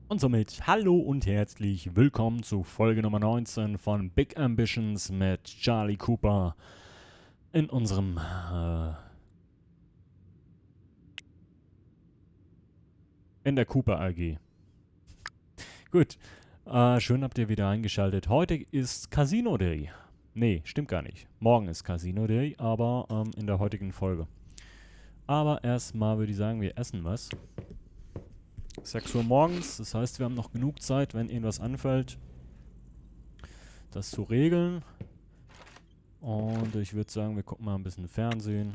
Und somit hallo und herzlich willkommen zu Folge Nummer 19 von Big Ambitions mit Charlie Cooper in unserem in der Cooper AG. Gut, schön habt ihr wieder eingeschaltet. Heute ist Casino Day. Nee, stimmt gar nicht. Morgen ist Casino Day, aber in der heutigen Folge. Aber erstmal würde ich sagen, wir essen was. 6 Uhr morgens, das heißt, wir haben noch genug Zeit, wenn irgendwas anfällt, das zu regeln. Und ich würde sagen, wir gucken mal ein bisschen Fernsehen.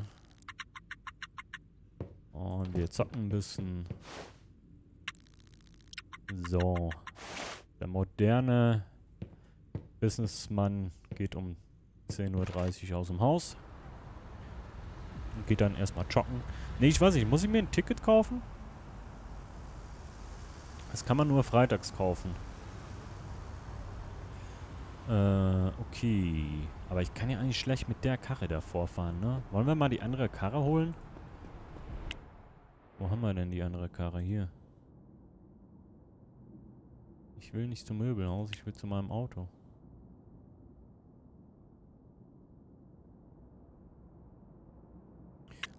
Und wir zocken ein bisschen. So. Der moderne Businessmann geht um 10:30 Uhr aus dem Haus. Und geht dann erstmal joggen. Nee, ich weiß nicht, muss ich mir ein Ticket kaufen? Das kann man nur freitags kaufen. Okay. Aber ich kann ja eigentlich schlecht mit der Karre davor fahren, ne? Wollen wir mal die andere Karre holen? Wo haben wir denn die andere Karre? Hier. Ich will nicht zum Möbelhaus, ich will zu meinem Auto.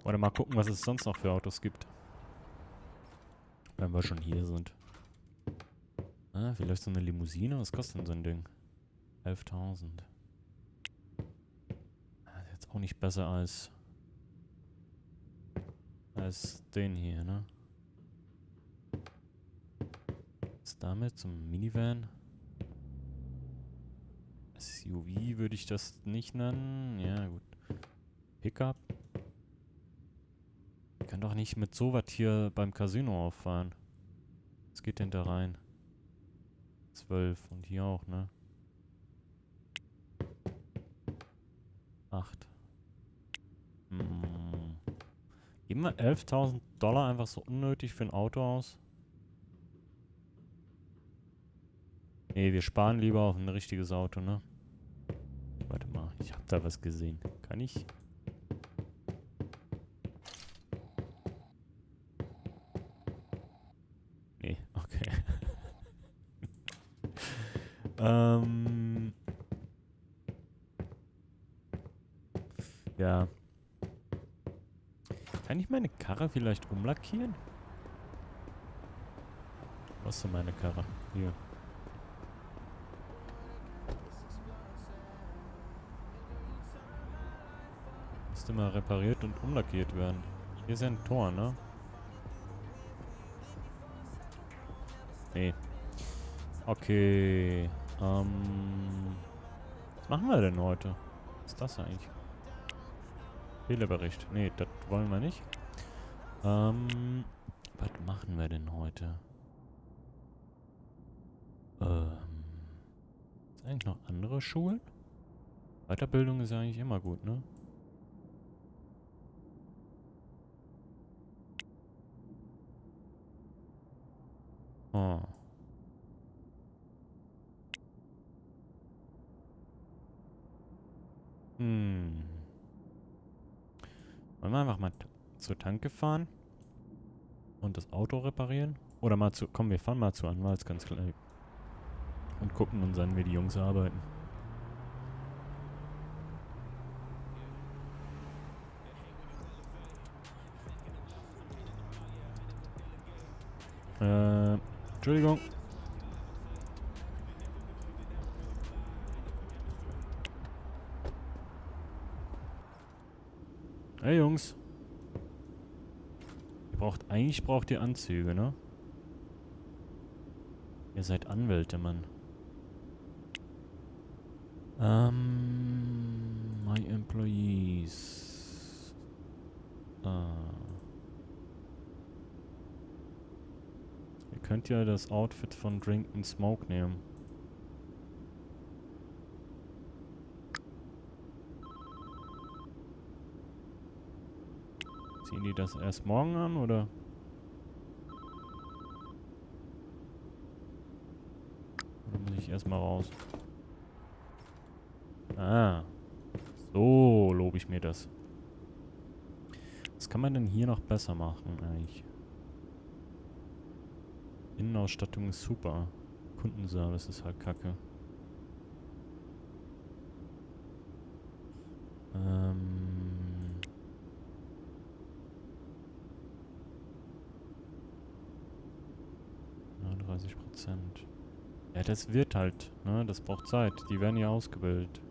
Oder mal gucken, was es sonst noch für Autos gibt. Wenn wir schon hier sind. Ah, vielleicht so eine Limousine? Was kostet denn so ein Ding? 11.000. Ah, ist jetzt auch nicht besser als den hier, ne? Was ist damit? Zum Minivan? SUV würde ich das nicht nennen. Ja, gut. Pickup? Ich kann doch nicht mit sowas hier beim Casino auffahren. Was geht denn da rein? 12 und hier auch, ne? 8. Hm. Geben wir 11.000 Dollar einfach so unnötig für ein Auto aus? Nee, wir sparen lieber auf ein richtiges Auto, ne? Warte mal, ich hab da was gesehen. Kann ich? Nee, okay. ähm. Ja. Kann ich meine Karre vielleicht umlackieren? Was ist denn meine Karre? Hier. Müsste mal repariert und umlackiert werden. Hier ist ja ein Tor, ne? Nee. Okay. Was machen wir denn heute? Was ist das eigentlich? Fehlerbericht. Nee, das wollen wir nicht. Was machen wir denn heute? Ist eigentlich noch andere Schulen? Weiterbildung ist ja eigentlich immer gut, ne? Oh. Hm. Wollen wir einfach mal zur Tanke fahren? Und das Auto reparieren? Oder mal zu... Komm, wir fahren mal zur Anwaltskanzlei. Und gucken uns an, wie die Jungs arbeiten. Entschuldigung. Hey Jungs. Eigentlich braucht ihr Anzüge, ne? Ihr seid Anwälte, Mann. My employees. Ihr könnt ja das Outfit von Drink and Smoke nehmen. Ziehen die das erst morgen an, oder? Oder muss ich erstmal raus? Ah. So lobe ich mir das. Was kann man denn hier noch besser machen, eigentlich? Innenausstattung ist super. Kundenservice ist halt kacke. Ähm... 39%. Ja, das wird halt, ne? Das braucht Zeit. Die werden ja ausgebildet.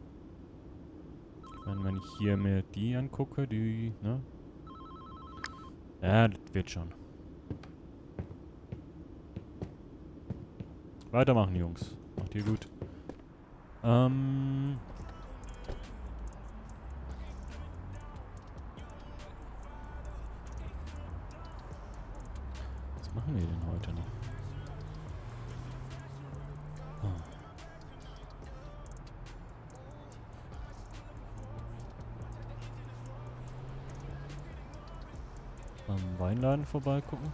Ich meine, wenn ich hier mir die angucke, die, ne? Ja, das wird schon. Weitermachen, Jungs. Macht ihr gut. Was machen wir denn heute noch? Ah. Am Weinladen vorbeigucken.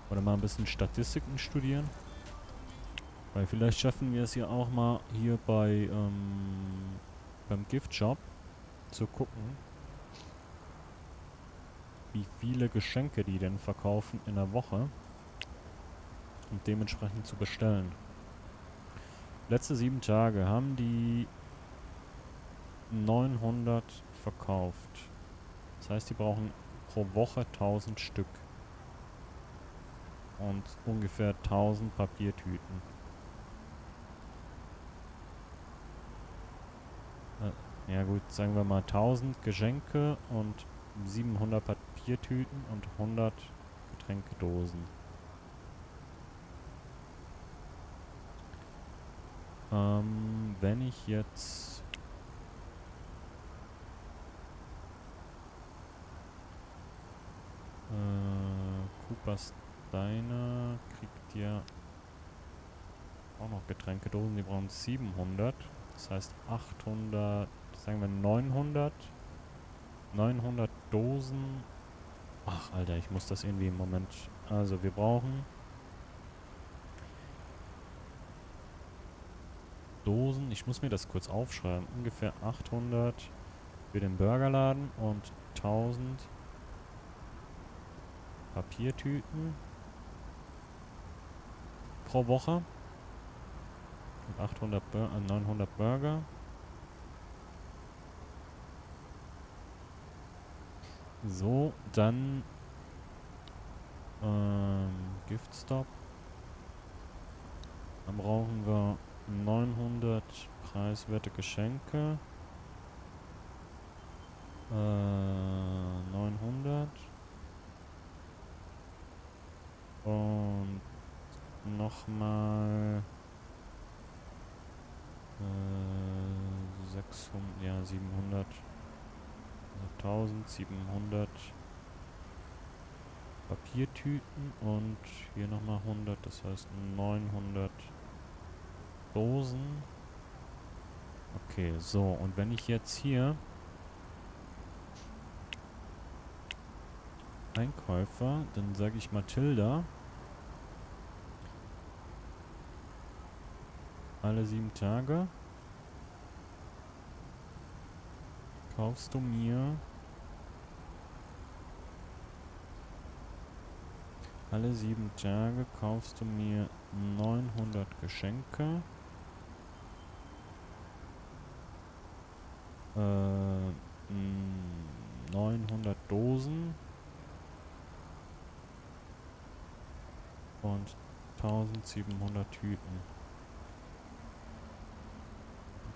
Oder mal ein bisschen Statistiken studieren. Weil vielleicht schaffen wir es ja auch mal hier beim Giftshop zu gucken, wie viele Geschenke die denn verkaufen in der Woche und dementsprechend zu bestellen. Letzte 7 Tage haben die 900 verkauft. Das heißt, die brauchen pro Woche 1000 Stück. Und ungefähr 1000 Papiertüten. Ja gut, sagen wir mal 1000 Geschenke und 700 Papiertüten und 100 Getränkedosen. Wenn ich jetzt... Coopers Diner kriegt ja auch noch Getränkedosen, die brauchen 700. Das heißt 800, sagen wir 900. 900 Dosen. Ach, Alter, ich muss das irgendwie im Moment... Also, wir brauchen Dosen. Ich muss mir das kurz aufschreiben. Ungefähr 800 für den Burgerladen und 1000 Papiertüten pro Woche. Und 900 Burger. So, dann Giftstop. Dann brauchen wir 900 preiswerte Geschenke. 900. Und nochmal 600, ja 700. Also 1700 Papiertüten und hier nochmal 100, das heißt 900 Dosen. Okay, so, und wenn ich jetzt hier Einkäufer, dann sage ich Mathilda, alle 7 Tage kaufst du mir alle 7 Tage kaufst du mir 900 Geschenke. 900 Dosen und 1700 Tüten.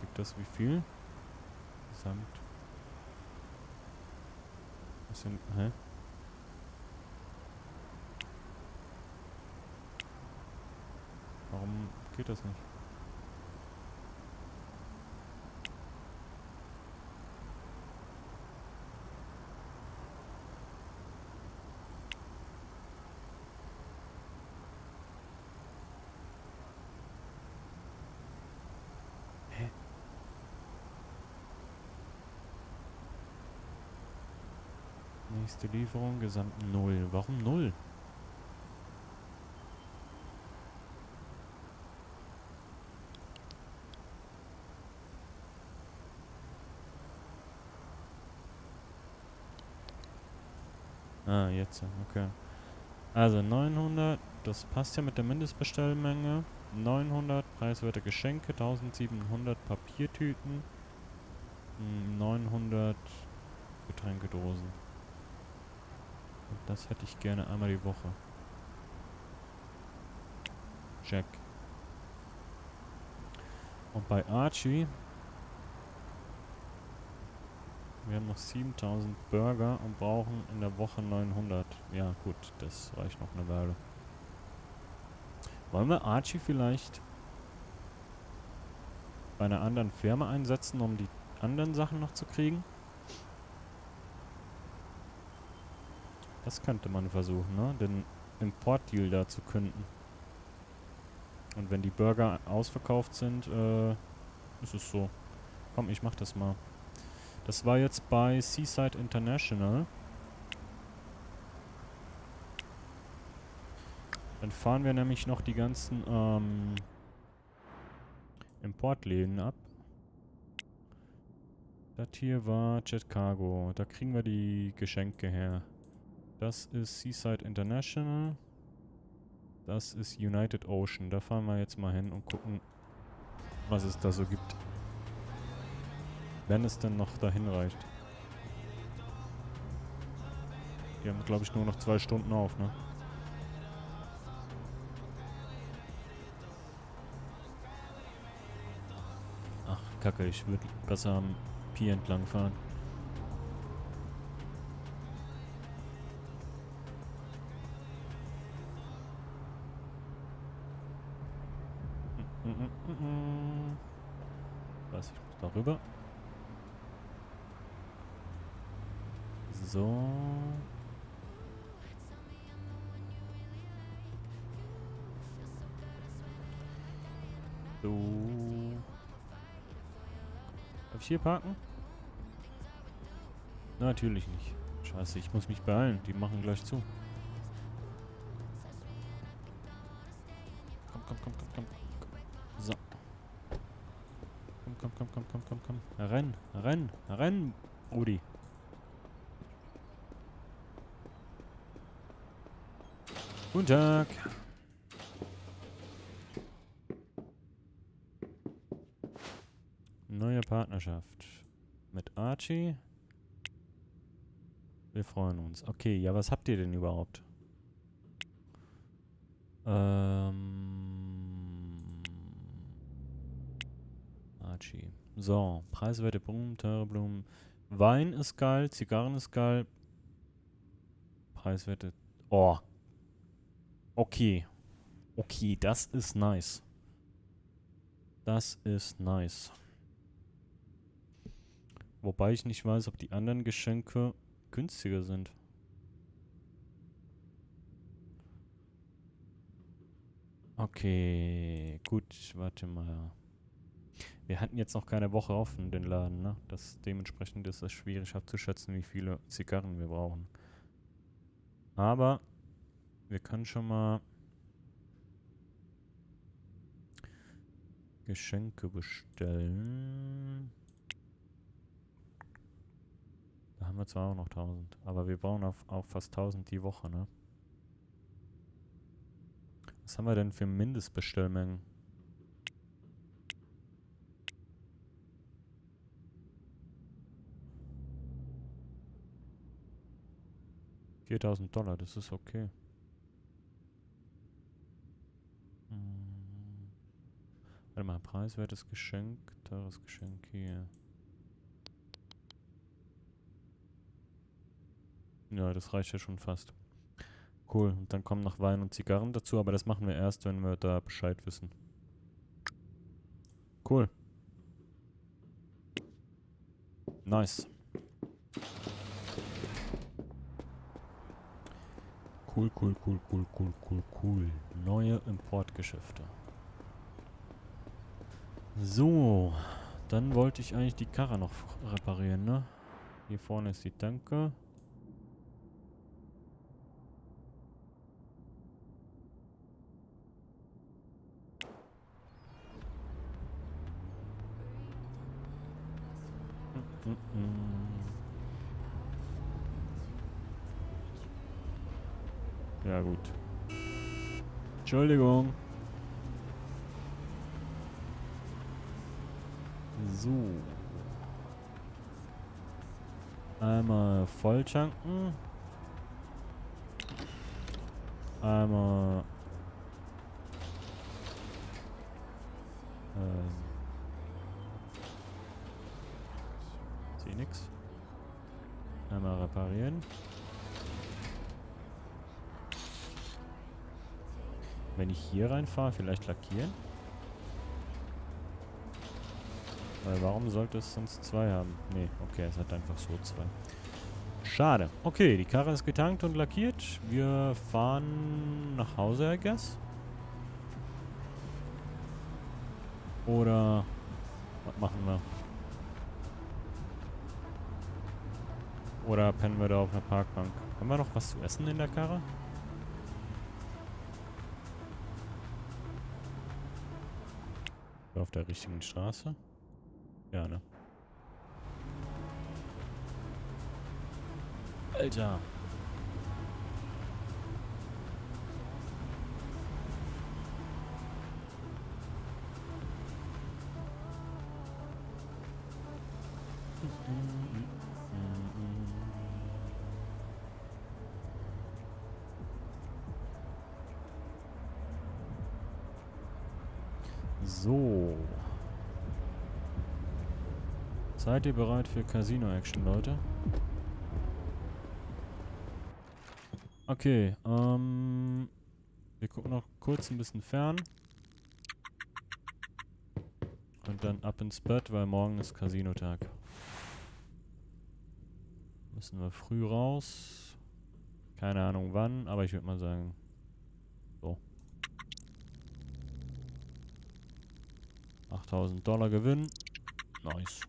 Gibt das wie viel? Samt. Was sind, hä? Warum geht das nicht? Hä? Nächste Lieferung, gesamt 0. Warum 0? Ah, jetzt, okay. Also 900, das passt ja mit der Mindestbestellmenge. 900 preiswerte Geschenke, 1700 Papiertüten, 900 Getränkedosen. Und das hätte ich gerne einmal die Woche. Check. Und bei Archie, wir haben noch 7000 Burger und brauchen in der Woche 900. Ja gut, das reicht noch eine Weile. Wollen wir Archie vielleicht bei einer anderen Firma einsetzen, um die anderen Sachen noch zu kriegen? Das könnte man versuchen, ne? Den Importdeal da zu künden. Und wenn die Burger ausverkauft sind, ist es so. Komm, ich mach das mal. Das war jetzt bei Seaside International. Dann fahren wir nämlich noch die ganzen Importläden ab. Das hier war Jet Cargo. Da kriegen wir die Geschenke her. Das ist Seaside International. Das ist United Ocean. Da fahren wir jetzt mal hin und gucken, was es da so gibt. Wenn es denn noch dahin reicht. Die haben, glaube ich, nur noch 2 Stunden auf, ne? Ach, Kacke, ich würde besser am Pier entlang fahren. Was, ich muss darüber. So. So. Darf ich hier parken? Natürlich nicht. Scheiße, ich muss mich beeilen. Die machen gleich zu. Komm, komm, komm, komm, komm. So. Komm, komm, komm, komm, komm, komm, komm. Renn, renn, renn, Rudi. Guten Tag. Neue Partnerschaft. Mit Archie. Wir freuen uns. Okay, ja, was habt ihr denn überhaupt? Archie. So, preiswerte Blumen, teure Blumen. Wein ist geil, Zigarren ist geil. Preiswerte. Oh. Okay. Okay, das ist nice. Das ist nice. Wobei ich nicht weiß, ob die anderen Geschenke günstiger sind. Okay, gut, warte mal. Wir hatten jetzt noch keine Woche offen, den Laden, ne? Dementsprechend ist es schwierig abzuschätzen, wie viele Zigarren wir brauchen. Aber wir können schon mal Geschenke bestellen. Da haben wir zwar auch noch 1000, aber wir brauchen auch fast 1000 die Woche, ne? Was haben wir denn für Mindestbestellmengen? $4000, das ist okay. Warte mal, preiswertes Geschenk, teures Geschenk hier. Ja, das reicht ja schon fast. Cool, und dann kommen noch Wein und Zigarren dazu, aber das machen wir erst, wenn wir da Bescheid wissen. Cool. Nice. Cool, cool, cool, cool, cool, cool, cool. Neue Importgeschäfte. So, dann wollte ich eigentlich die Karre noch reparieren, ne? Hier vorne ist die Tanke. Ja, gut. Entschuldigung. So. Einmal volltanken. Einmal... Sehe nix. Einmal reparieren. Wenn ich hier reinfahre, vielleicht lackieren? Weil warum sollte es sonst 2 haben? Nee, okay, es hat einfach so 2. Schade. Okay, die Karre ist getankt und lackiert. Wir fahren nach Hause, I guess. Oder was machen wir? Oder pennen wir da auf einer Parkbank? Haben wir noch was zu essen in der Karre? Auf der richtigen Straße? Ja, ne? Alter. So. Seid ihr bereit für Casino-Action, Leute? Okay, wir gucken noch kurz ein bisschen fern. Und dann ab ins Bett, weil morgen ist Casino-Tag. Müssen wir früh raus. Keine Ahnung wann, aber ich würde mal sagen, so. $8.000 Gewinn. Nice.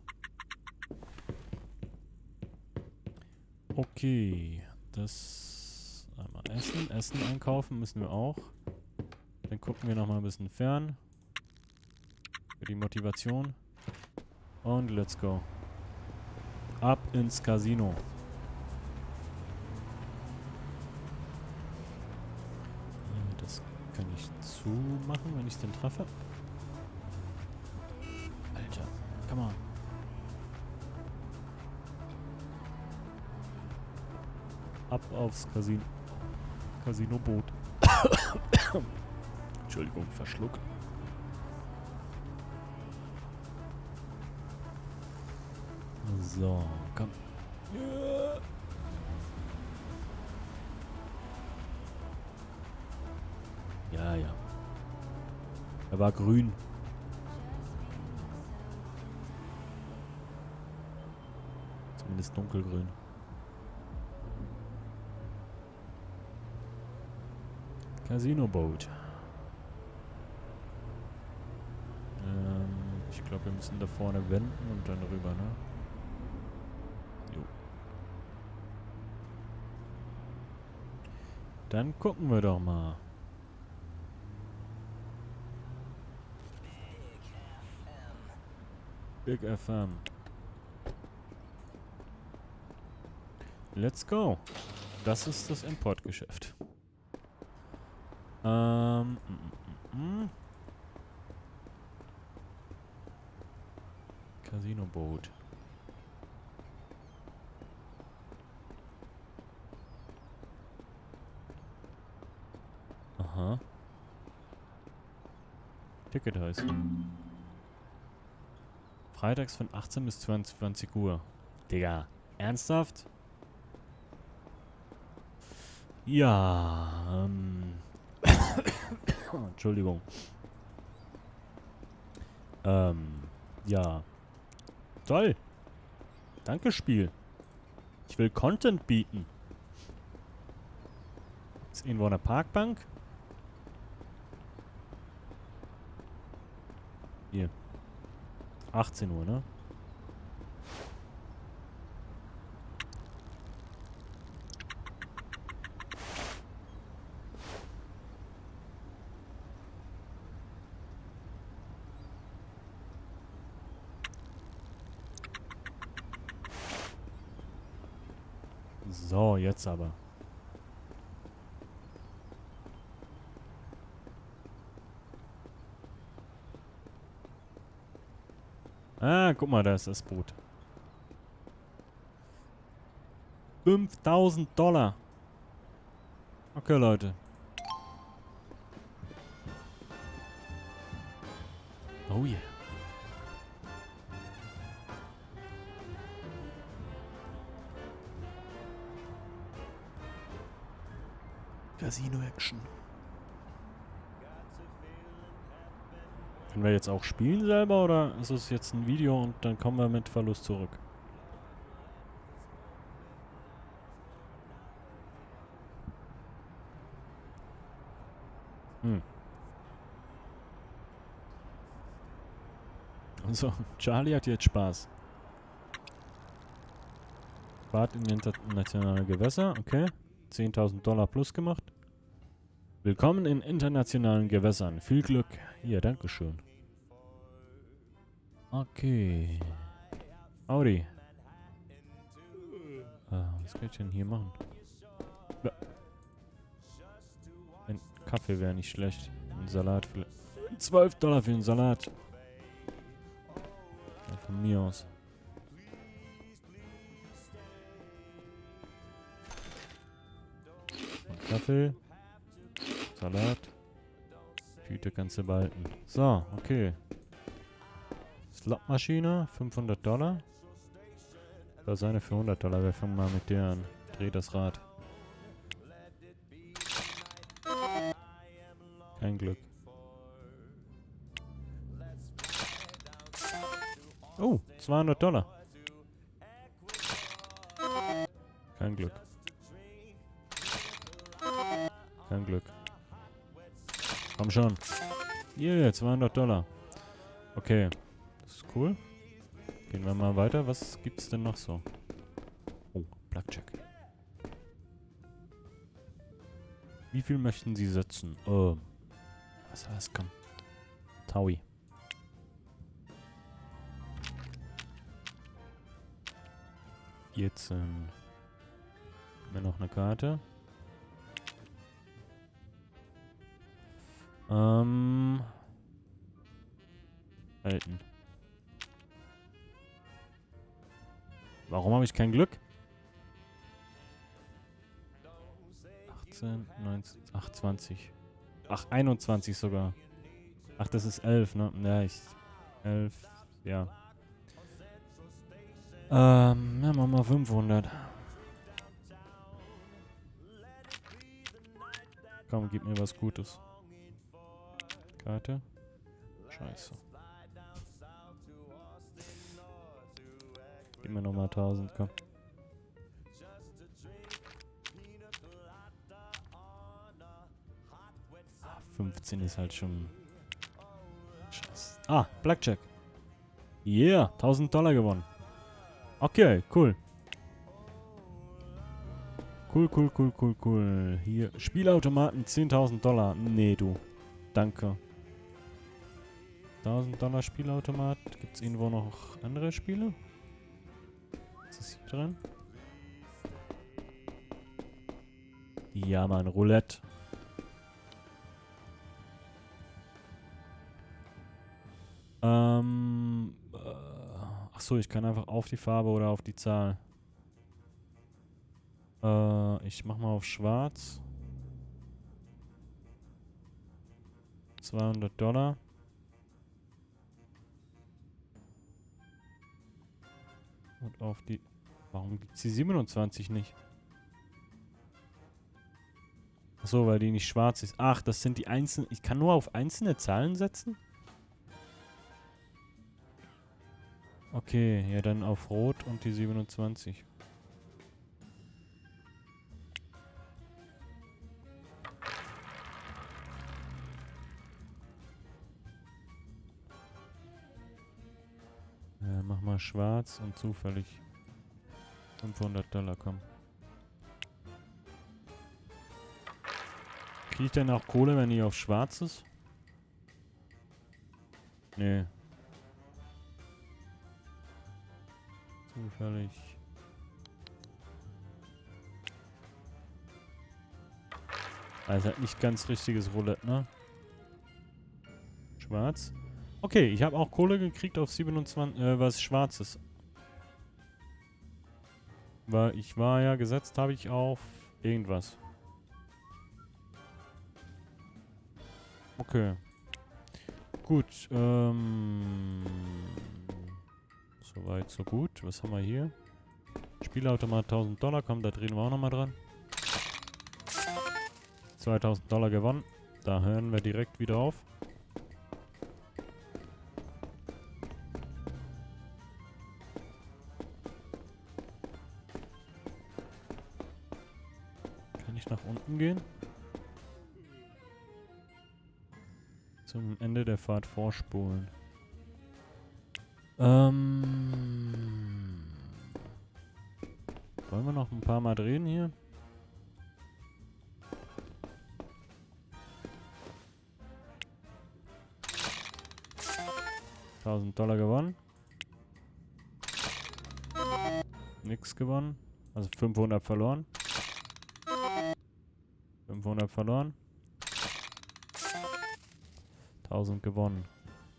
Okay, das einmal essen. Essen einkaufen müssen wir auch. Dann gucken wir nochmal ein bisschen fern. Für die Motivation. Und let's go. Ab ins Casino. Das kann ich zumachen, wenn ich es denn treffe. Alter, come on. Ab aufs Casino-Boot. Entschuldigung, verschluckt. So, komm. Ja, ja. Er war grün. Zumindest dunkelgrün. Casino Boat. Ich glaube, wir müssen da vorne wenden und dann rüber, ne? Jo. Dann gucken wir doch mal. Big FM. Let's go. Das ist das Importgeschäft. Casino Boat. Aha. Tickethäuschen. Freitags von 18 bis 22 Uhr. Digga, ernsthaft? Ja, Entschuldigung. Ja. Toll. Danke, Spiel. Ich will Content bieten. Ist irgendwo eine Parkbank? Hier. 18 Uhr, ne? So, jetzt aber. Ah, guck mal, da ist das Boot. $5.000. Okay, Leute. Oh yeah. Casino-Action. Können wir jetzt auch spielen selber oder ist es jetzt ein Video und dann kommen wir mit Verlust zurück? Hm. Also, Charlie hat jetzt Spaß. Fahrt in internationale Gewässer, okay. $10.000 plus gemacht. Willkommen in internationalen Gewässern. Viel Glück. Ja, dankeschön. Okay. Audi. Was kann ich denn hier machen? Ja. Ein Kaffee wäre nicht schlecht. Ein Salat vielleicht. $12 für den Salat. Ja, von mir aus. Und Kaffee. Salat. Tüte kannst du behalten. So, okay. Slotmaschine, $500. Da ist eine für $100. Wir fangen mal mit der an. Dreh das Rad. Kein Glück. Oh, $200. Kein Glück. Kein Glück. Komm schon. Yeah, $200. Okay. Das ist cool. Gehen wir mal weiter. Was gibt's denn noch so? Oh, Blackjack. Wie viel möchten Sie setzen? Was kommt? Taui. Jetzt haben wir noch eine Karte. Halten. Warum habe ich kein Glück? 18, 19, 28. Ach, 21 sogar. Ach, das ist 11, ne? Ja, 11, ja. Ja, machen wir mal 500. Komm, gib mir was Gutes. Karte. Scheiße. Gib mir nochmal 1000, komm. 15 ist halt schon... Scheiße. Ah, Blackjack. Yeah, $1000 gewonnen. Okay, cool. Cool. Hier, Spielautomaten, $10.000. Nee, du. Danke. $1000 Spielautomat. Gibt es irgendwo noch andere Spiele? Was ist hier drin? Ja, Mann, Roulette. Achso, ich kann einfach auf die Farbe oder auf die Zahl. Ich mach mal auf schwarz. $200. Und auf die... Warum gibt's die 27 nicht? Achso, weil die nicht schwarz ist. Ach, das sind die einzelnen... Ich kann nur auf einzelne Zahlen setzen? Okay, ja dann auf Rot und die 27. Ja, mach mal schwarz und zufällig. $500, komm. Krieg ich denn auch Kohle, wenn die auf schwarz ist? Nee. Zufällig. Also halt nicht ganz richtiges Roulette, ne? Schwarz. Okay, ich habe auch Kohle gekriegt auf 27, was Schwarzes. Weil ich war ja gesetzt, habe ich auf irgendwas. Okay. Gut, soweit, so gut. Was haben wir hier? Spielautomat $1000, komm, da drehen wir auch nochmal dran. $2000 gewonnen. Da hören wir direkt wieder auf. Kann ich nach unten gehen? Zum Ende der Fahrt vorspulen. Wollen wir noch ein paar Mal drehen hier? $1000 gewonnen. Nix gewonnen. Also 500 verloren. 500 verloren. 1000 gewonnen.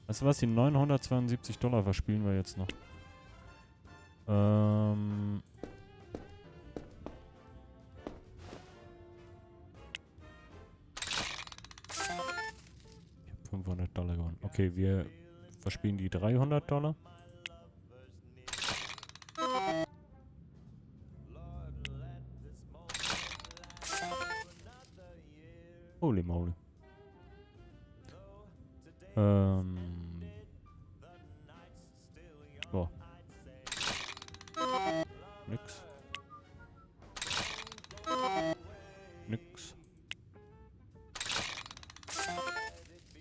Weißt du was? Die $972 verspielen wir jetzt noch. Ich habe $500 gewonnen. Okay, wir verspielen die $300. Holy moly. So. Nix. Nix.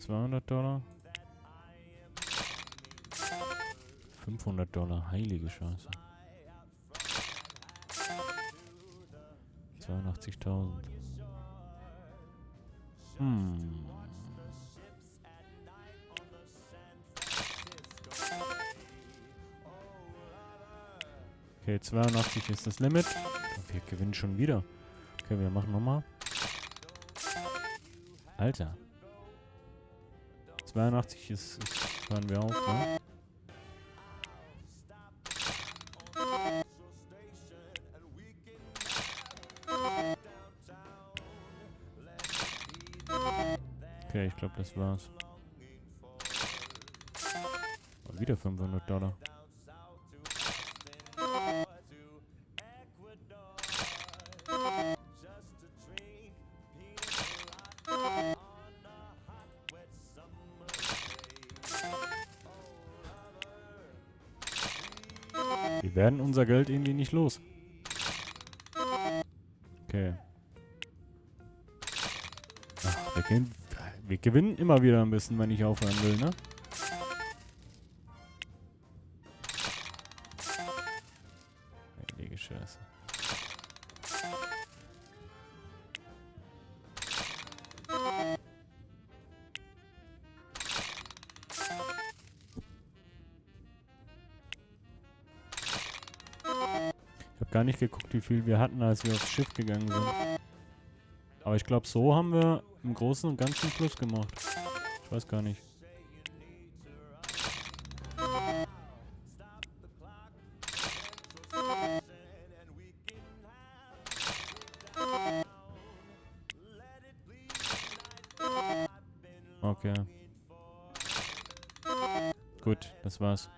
$200. $500. Heilige Scheiße. 82.000. Okay, 82 ist das Limit. Wir gewinnen schon wieder. Okay, wir machen nochmal. Alter. 82 hören wir auf, ne? Okay, ich glaube, das war's. Und wieder $500. Wir werden unser Geld irgendwie nicht los. Okay. Ach, wir gewinnen immer wieder ein bisschen, wenn ich aufhören will, ne? Heilige Scheiße. Ich habe gar nicht geguckt, wie viel wir hatten, als wir aufs Schiff gegangen sind. Aber ich glaube, so haben wir im Großen und Ganzen Plus gemacht. Ich weiß gar nicht. Okay. Gut, das war's.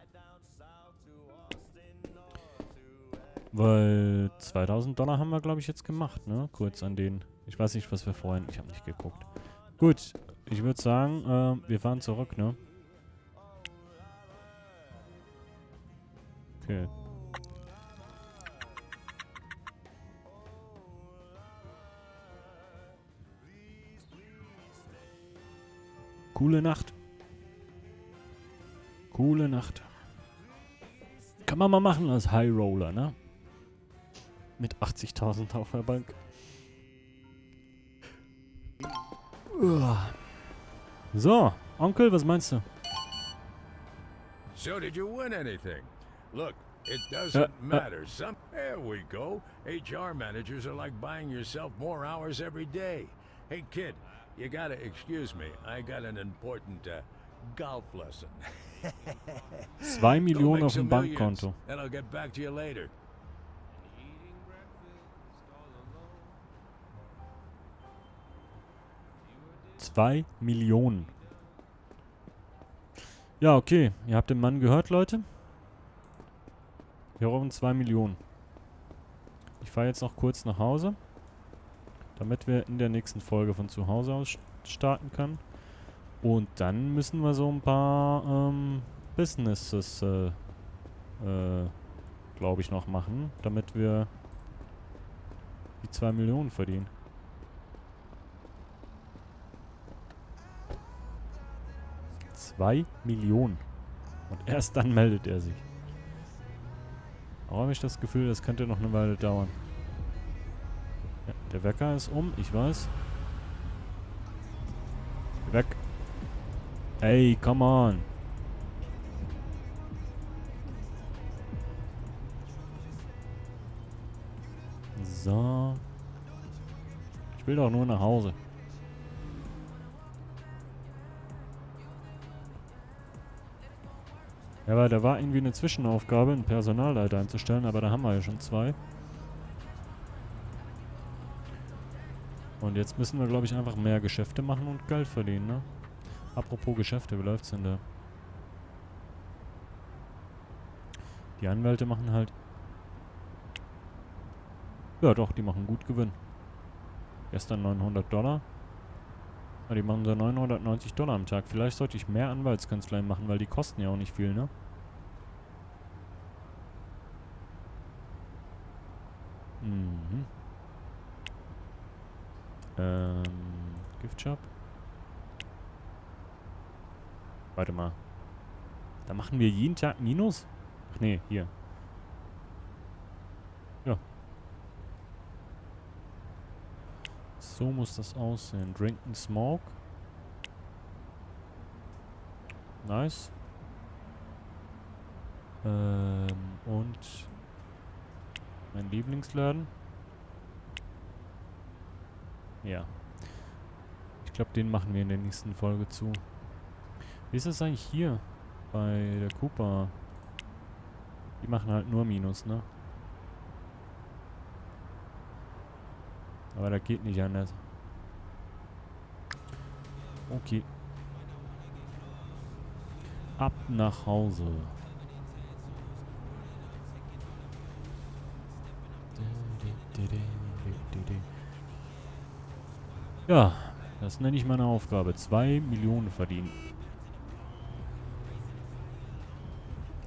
Weil $2000 haben wir, glaube ich, jetzt gemacht, ne? Kurz an den. Ich weiß nicht, was wir vorhin. Ich habe nicht geguckt. Gut, ich würde sagen, wir fahren zurück, ne? Okay. Coole Nacht. Coole Nacht. Kann man mal machen als High Roller, ne? Mit 80.000 auf der Bank. So, Onkel, was meinst du? So did you win anything? Look, it doesn't matter. There we go. HR managers are like buying yourself more hours every day. Hey kid, you gotta excuse me. I got an important golf lesson. 2 Go Millionen make auf some dem millions, Bankkonto. and I'll get back to you later. 2 Millionen. Ja, okay. Ihr habt den Mann gehört, Leute. Wir brauchen 2 Millionen. Ich fahre jetzt noch kurz nach Hause, damit wir in der nächsten Folge von zu Hause aus starten können. Und dann müssen wir so ein paar Businesses, glaube ich, noch machen, damit wir die 2 Millionen verdienen. Millionen. Und erst dann meldet er sich. Aber habe ich das Gefühl, das könnte noch eine Weile dauern. Ja, der Wecker ist um, ich weiß. Weg. Ey, come on. So. Ich will doch nur nach Hause. Ja, weil da war irgendwie eine Zwischenaufgabe, einen Personalleiter einzustellen, aber da haben wir ja schon 2. Und jetzt müssen wir, glaube ich, einfach mehr Geschäfte machen und Geld verdienen, ne? Apropos Geschäfte, wie läuft's denn da? Die Anwälte machen halt... Ja doch, die machen gut Gewinn. Gestern $900. Ja, die machen so $990 am Tag. Vielleicht sollte ich mehr Anwaltskanzleien machen, weil die kosten ja auch nicht viel, ne? Mhm. Giftshop. Warte mal. Da machen wir jeden Tag Minus? Ach nee, hier. Ja. So muss das aussehen. Drink and Smoke. Nice. Und mein Lieblingsladen. Ja. Ich glaube, den machen wir in der nächsten Folge zu. Wie ist das eigentlich hier? Bei der Cooper. Die machen halt nur Minus, ne? Aber da geht nicht anders. Okay. Ab nach Hause. Ja, das nenne ich meine Aufgabe. 2 Millionen verdienen.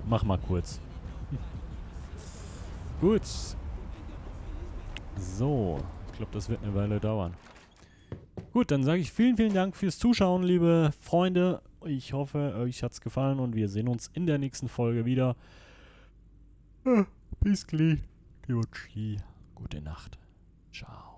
Mach mal kurz. Gut. So. Ich glaube, das wird eine Weile dauern. Gut, dann sage ich vielen, vielen Dank fürs Zuschauen, liebe Freunde. Ich hoffe, euch hat's gefallen und wir sehen uns in der nächsten Folge wieder. Bis gleich. Gute Nacht. Ciao.